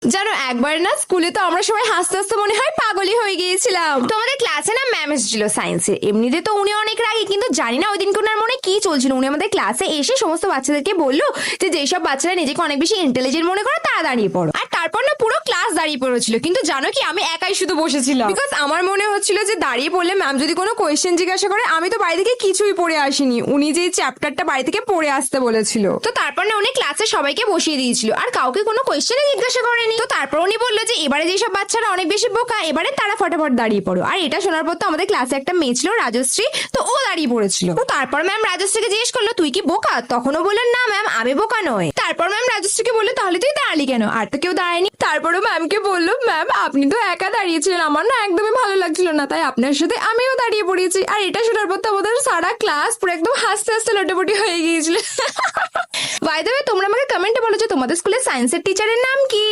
জানো একবার না স্কুলে তো আমরা সবাই হাসতে হাসতে মনে হয় পাগলই হয়ে গিয়েছিলাম। তো আমাদের ক্লাসে না ম্যাম এসেছিল সায়েন্সের। এমনিতে তো উনি অনেক রাগী, কিন্তু জানি না ওই দিন ওনার মনে কি চলছিল। উনি আমাদের ক্লাসে এসে সমস্ত বাচ্চাদেরকে বললো যে যেসব বাচ্চারা নিজেকে অনেক বেশি ইন্টেলিজেন্ট মনে করে তারা দাঁড়িয়ে পড়ো। আর তারপর না পুরো ক্লাস দাঁড়িয়ে পড়েছিল, কিন্তু জানো কি আমি একাই শুধু বসেছিলাম। বিকজ আমার মনে হচ্ছিল যে দাঁড়িয়ে পড়লে ম্যাম যদি কোনো কোয়েশ্চেন জিজ্ঞাসা করে, আমি তো বাড়ি থেকে কিছুই পড়ে আসিনি, উনি যে চ্যাপ্টারটা বাড়ি থেকে পড়ে আসতে বলেছিল। তো তারপর না উনি ক্লাসে সবাইকে বসিয়ে দিয়েছিল আর কাউকে কোনো কোয়েশ্চেনে জিজ্ঞাসা করেনি। তো তারপর উনি বললো যে এবারে যেসব বাচ্চারা অনেক বেশি বোকা, এবারে তারা ফটাফট দাঁড়িয়ে পড়ো। আর এটা শোনার পর তো আমাদের ক্লাসে একটা মেয়ে ছিল রাজশ্রী, তো ও দাঁড়িয়ে পড়েছিল। তো তারপর ম্যাম রাজশ্রীকে জিজ্ঞেস করলো তুই কি বোকা? তখনও বললেন না ম্যাম আমি বোকা নয়। তারপর ম্যাম রাজশ্রীকে বললো তাহলে তুই দাঁড়ালি কেন? আর তো কেউ দাঁড়ায়নি। তারপরও ম্যামকে বললো ম্যাম আপনি তো একা দাঁড়িয়েছিলেন, আমার না একদমই ভালো লাগছিল না, তাই আপনার সাথে আমিও দাঁড়িয়ে পড়েছি। আর এটা শোনার পর তো আমাদের সারা ক্লাস পুরো একদম হাসতে হাসতে লোটাপটি হয়ে গিয়েছিল। বাই দ্য ওয়ে তোমরা আমাকে কমেন্টে বলো যে তোমাদের স্কুলে সায়েন্সের টিচারের নাম কি?